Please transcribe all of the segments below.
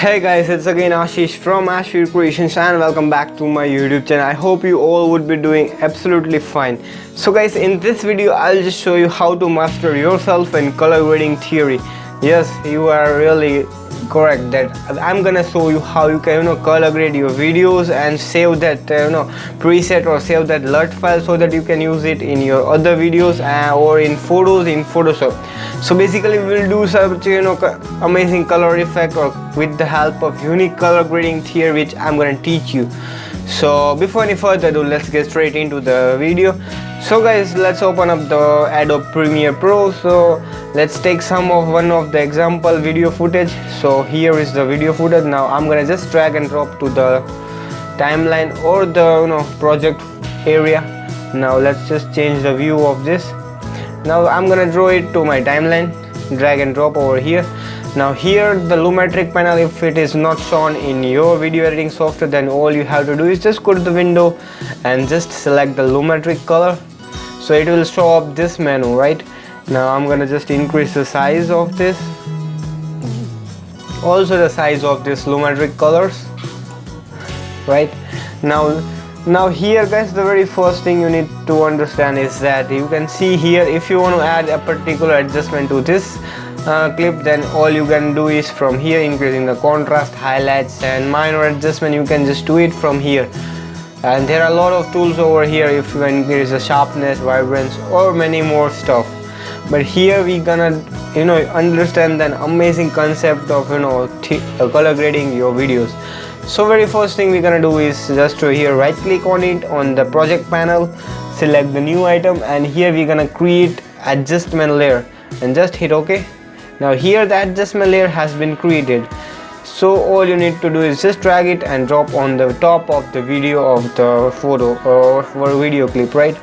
Hey guys, it's again Ashish from ashvircreations and welcome back to my YouTube channel. I hope you all would be doing absolutely fine. So guys, in this video I'll just show you how to master yourself in color grading theory. Yes, you are really correct that I'm gonna show you how you can color grade your videos and save that preset or save that LUT file so that you can use it in your other videos or in photos in Photoshop. So basically we'll do such amazing color effect or with the help of unique color grading theory which I'm gonna teach you. So before any further ado, let's get straight into the video. So guys, let's open up the Adobe Premiere Pro. So let's take one of the example video footage. So here is the video footage. Now I'm gonna just drag and drop to the timeline or the project area. Now let's just change the view of this. Now I'm gonna draw it to my timeline, drag and drop over here. Now here the lumetric panel, if it is not shown in your video editing software, then all you have to do is just go to the window and just select the lumetric color. So it will show up this menu, right? Now I'm gonna just increase the size of this, also the size of this lumetric colors, right? Now here guys, the very first thing you need to understand is that you can see here, if you want to add a particular adjustment to this clip, then all you can do is from here increasing the contrast, highlights and minor adjustment. You can just do it from here, and there are a lot of tools over here if you increase the sharpness, vibrance or many more stuff. But here we gonna understand the amazing concept of color grading your videos. So very first thing we're gonna do is just to here right click on it on the project panel, select the new item, and here we're gonna create adjustment layer and just hit OK. Now here the adjustment layer has been created. So all you need to do is just drag it and drop on the top of the video of the photo or for video clip, right?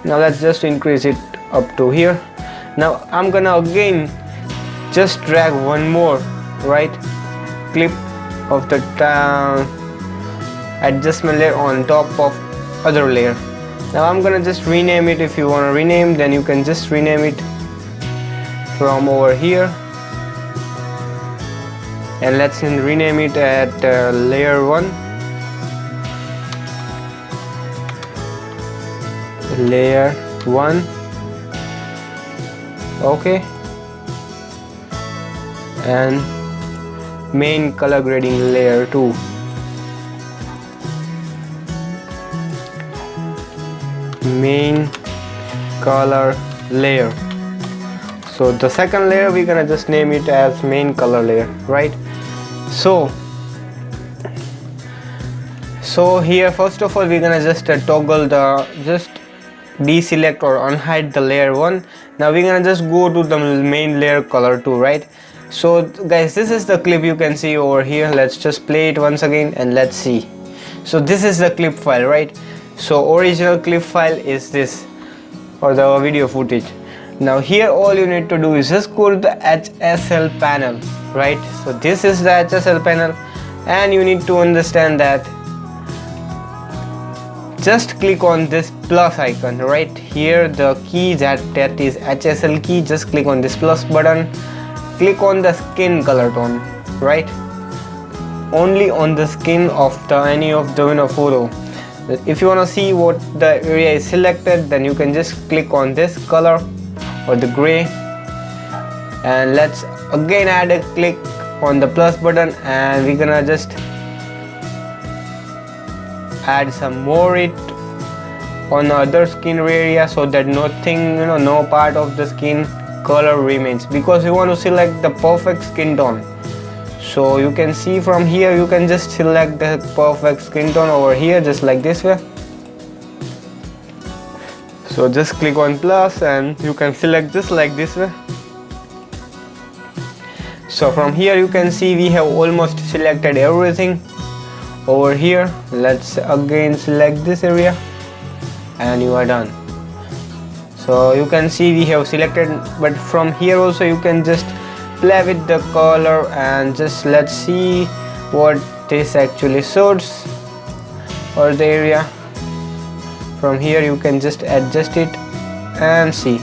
Now let's just increase it up to here. Now I'm gonna again just drag one more right clip of the adjustment layer on top of other layer. Now I'm gonna just rename it. If you want to rename, then you can just rename it from over here, and let's rename it at layer 1, layer 1. Okay, and main color grading layer 2. Main color layer. So the second layer we're gonna just name it as main color layer, right? So here first of all we're gonna just toggle just deselect or unhide the layer 1. Now we're gonna just go to the main layer color 2, right? So guys, this is the clip you can see over here. Let's just play it once again and let's see. So this is the clip file, right? So original clip file is this, or the video footage. Now here all you need to do is just go to the HSL panel, right? So this is the HSL panel, and you need to understand that just click on this plus icon right here, the key that is HSL key. Just click on this plus button, click on the skin color tone, right? Only on the skin of any of the photo. If you want to see what the area is selected, then you can just click on this color or the gray, and let's again add a click on the plus button, and we're gonna just add some more it on the other skin area so that nothing no part of the skin color remains, because we want to select the perfect skin tone. So you can see from here, you can just select the perfect skin tone over here just like this way. So just click on plus and you can select just like this way. So from here you can see we have almost selected everything over here. Let's again select this area and you are done. So you can see we have selected, but from here also you can just play with the color and just let's see what this actually shows or the area. From here you can just adjust it and see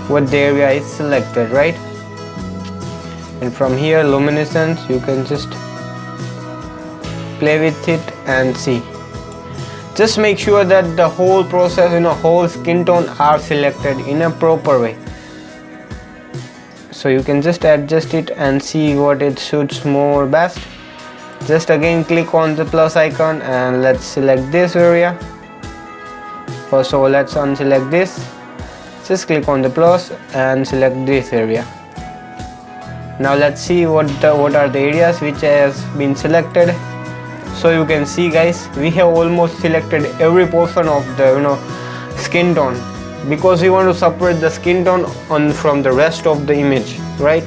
what the area is selected, right? and from here luminescence, you can just play with it and see. Just make sure that the whole process, whole skin tone are selected in a proper way. So you can just adjust it and see what it suits more best. Just again click on the plus icon and let's select this area. First of all, let's unselect this. Just click on the plus and select this area. Now let's see what are the areas which has been selected. So you can see guys, we have almost selected every portion of the skin tone, because we want to separate the skin tone from the rest of the image, right?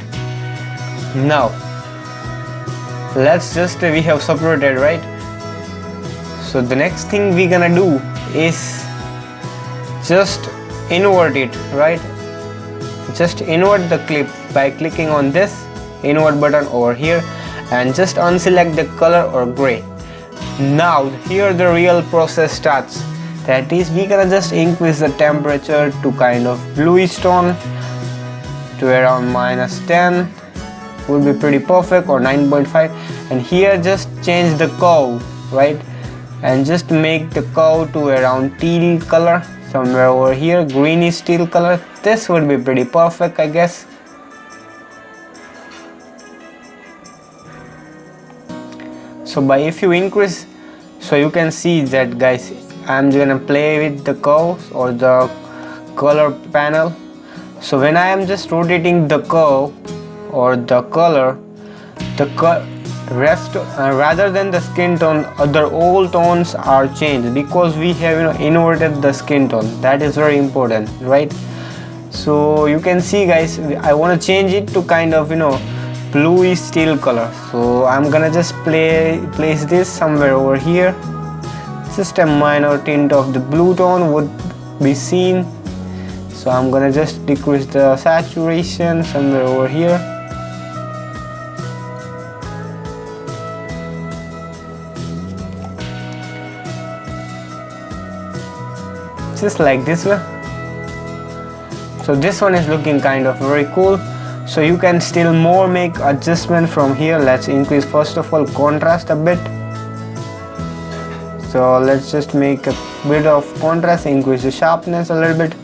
Now let's just we have separated, right? So the next thing we're gonna do is just invert it, right? Just invert the clip by clicking on this invert button over here and just unselect the color or gray. Now here the real process starts. That is, we're gonna just increase the temperature to kind of bluish tone to around -10 would be pretty perfect, or 9.5, and here just change the curve, right, and just make the curve to around teal color, somewhere over here, greenish teal color. This would be pretty perfect, I guess. So if you increase, so you can see that guys, I'm gonna play with the curves or the color panel. So when I am just rotating the curve or the color, the rest rather than the skin tone, other all tones are changed, because we have inverted the skin tone. That is very important, right? So you can see guys, I want to change it to kind of bluish steel color. So I'm gonna just place this somewhere over here. Just a minor tint of the blue tone would be seen. So I'm gonna just decrease the saturation somewhere over here. Just like this way. So this one is looking kind of very cool. So you can still more make adjustment from here. Let's increase first of all contrast a bit. So let's just make a bit of contrast, increase the sharpness a little bit,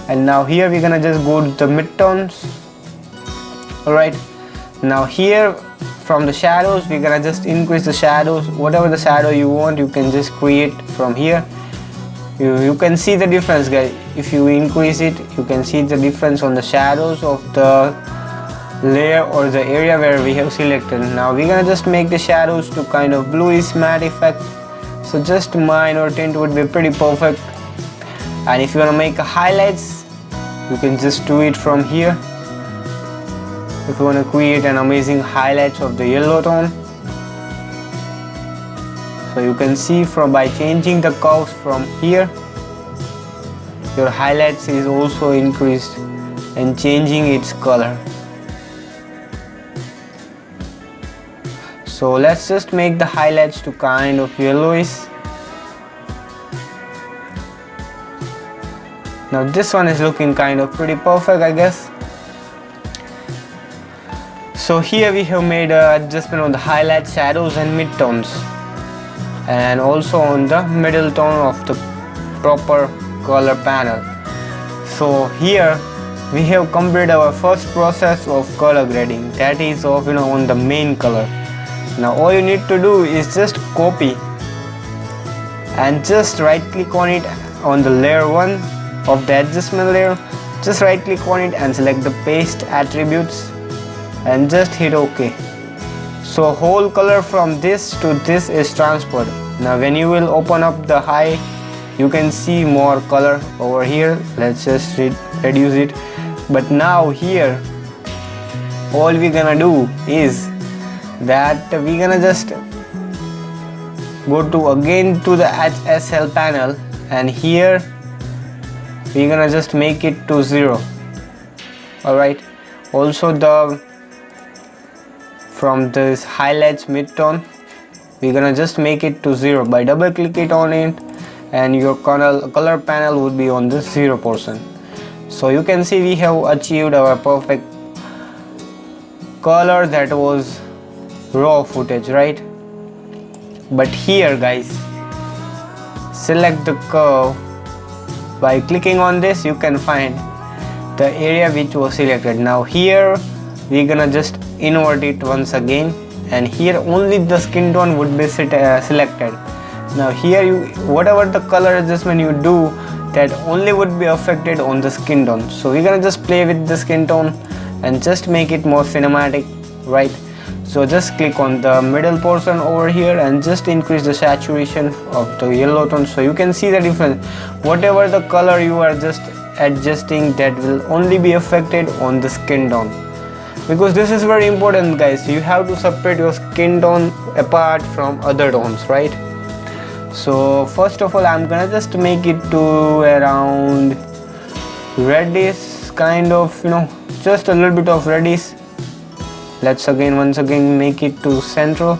and now here we're gonna just go to the midtones. Alright, now here from the shadows we're gonna just increase the shadows. Whatever the shadow you want, you can just create from here. You can see the difference guys. If you increase it, you can see the difference on the shadows of the layer or the area where we have selected. Now we're gonna just make the shadows to kind of bluish matte effect. So just minor tint would be pretty perfect. And if you want to make a highlights, you can just do it from here. If you want to create an amazing highlights of the yellow tone, so you can see by changing the curves from here, your highlights is also increased and changing its color. So let's just make the highlights to kind of yellowish. Now this one is looking kind of pretty perfect, I guess. So here we have made an adjustment on the highlight, shadows and midtones, and also on the middle tone of the proper color panel. So here we have completed our first process of color grading, that is of on the main color. Now all you need to do is just copy and just right click on it on the layer 1 of the adjustment layer. Just right click on it and select the paste attributes and just hit OK. So whole color from this to this is transferred. Now when you will open up the high, you can see more color over here. Let's just reduce it. But now here all we're gonna do is that we're gonna just go to again to the HSL panel, and here we're gonna just make it to 0. Alright, also from this highlights midtone we're gonna just make it to 0 by double click it on it, and your color panel would be on the 0%. So you can see we have achieved our perfect color that was raw footage, right? But here guys, select the curve. By clicking on this, you can find the area which was selected. Now here we're gonna just invert it once again, and here only the skin tone would be selected. Now here you, whatever the color adjustment you do, that only would be affected on the skin tone. So we're gonna just play with the skin tone and just make it more cinematic, right? So just click on the middle portion over here and just increase the saturation of the yellow tone, so you can see the difference. Whatever the color you are just adjusting, that will only be affected on the skin tone, because this is very important guys. You have to separate your skin tone apart from other tones, right? So first of all, I'm gonna just make it to around reddish kind of, just a little bit of reddish. Let's once again make it to central.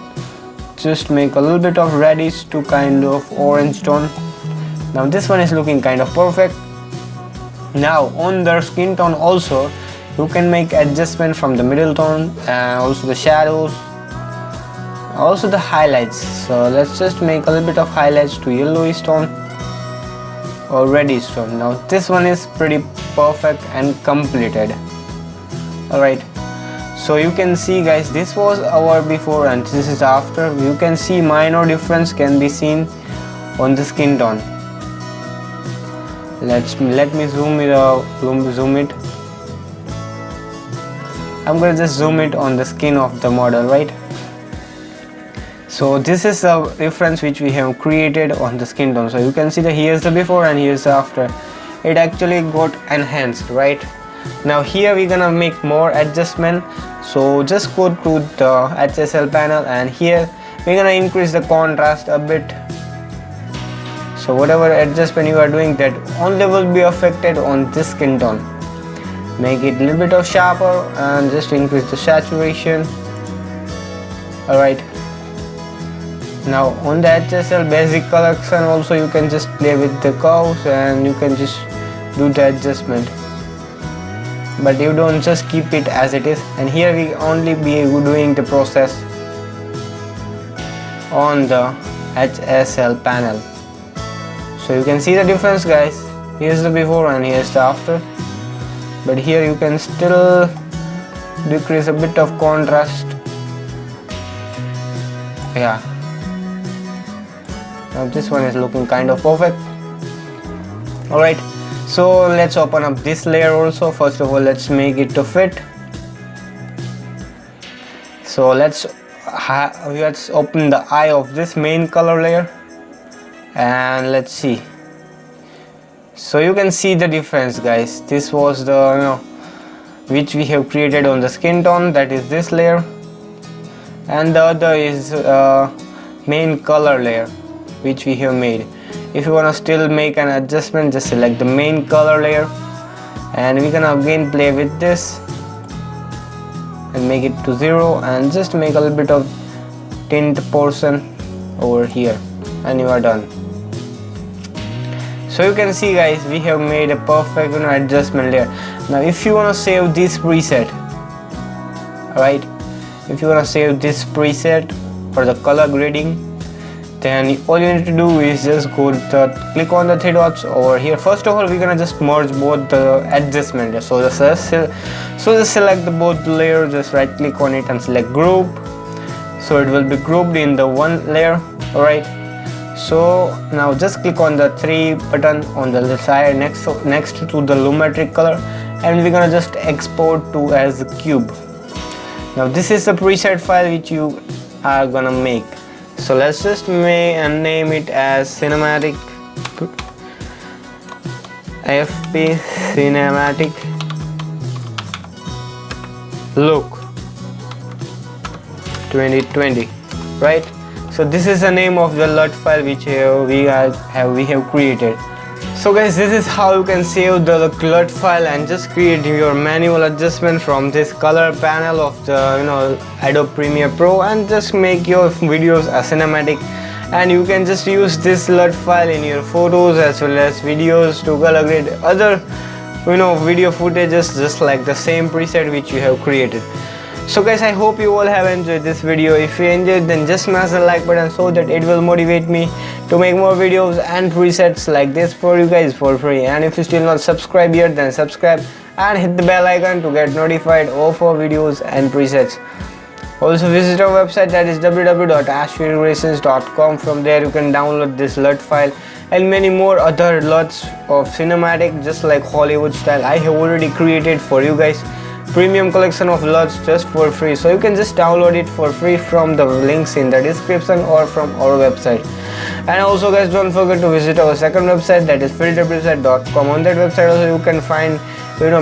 Just make a little bit of reddish to kind of orange tone. Now this one is looking kind of perfect. Now on the skin tone also, you can make adjustment from the middle tone and also the shadows, also the highlights. So let's just make a little bit of highlights to yellowish tone or reddish tone. Now this one is pretty perfect and completed. Alright, so you can see guys, this was our before and this is after. You can see minor difference can be seen on the skin tone. Let me zoom it. I'm gonna just zoom it on the skin of the model, right? So this is the difference which we have created on the skin tone. So you can see that here's the before and here's the after. It actually got enhanced, right? Now here we're gonna make more adjustment. So just go to the HSL panel and here we're gonna increase the contrast a bit. So whatever adjustment you are doing, that only will be affected on this skin tone. Make it a little bit of sharper and just increase the saturation. Alright, now on the HSL basic collection also, you can just play with the curves and you can just do the adjustment, but you don't just keep it as it is. And here we only be doing the process on the HSL panel. So you can see the difference guys. Here's the before and here's the after, but here you can still decrease a bit of contrast. Yeah, now this one is looking kind of perfect. Alright, so let's open up this layer also. First of all, let's make it to fit. So let's open the eye of this main color layer and let's see. So you can see the difference guys. This was the which we have created on the skin tone, that is this layer, and the other is main color layer which we have made. If you want to still make an adjustment, just select the main color layer and we're gonna again play with this and make it to 0 and just make a little bit of tint portion over here and you are done. So you can see guys, we have made a perfect adjustment layer. Now if you want to save this preset, right, if you want to save this preset for the color grading, then all you need to do is just click on the three dots over here. First of all, we're gonna just merge both the adjustment. So just select the both layer, just right click on it and select group, so it will be grouped in the one layer. Alright, so now just click on the 3 button on the side next to the lumetric color and we're gonna just export to as a cube. Now this is the preset file which you are gonna make. So let's just name it as cinematic FP cinematic look 2020, right? So this is the name of the LUT file which we have created. So guys, this is how you can save the LUT file and just create your manual adjustment from this color panel of the Adobe Premiere Pro and just make your videos a cinematic. And you can just use this LUT file in your photos as well as videos to color grade other video footages, just like the same preset which you have created. So guys, I hope you all have enjoyed this video. If you enjoyed, then just smash the like button so that it will motivate me to make more videos and presets like this for you guys for free. And if you still not subscribed yet, then subscribe and hit the bell icon to get notified of our videos and presets. Also visit our website, that is www.ashvircreations.com. From there you can download this LUT file and many more other LUTs of cinematic, just like Hollywood style. I have already created for you guys premium collection of LUTs just for free, so you can just download it for free from the links in the description or from our website. And also guys, don't forget to visit our second website, that is filterpreset.com. On that website also you can find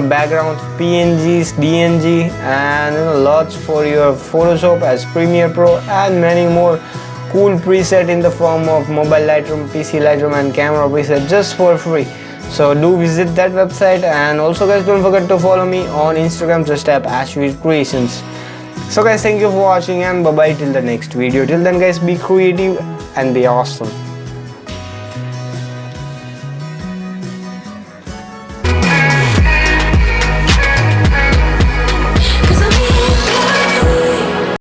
backgrounds, PNGs, DNG, and LUTs for your Photoshop as Premiere Pro, and many more cool preset in the form of mobile Lightroom, PC Lightroom, and camera preset just for free. So do visit that website. And also guys, don't forget to follow me on Instagram, just type ashvircreations. So guys, thank you for watching, and bye bye till the next video. Till then guys, be creative and be awesome.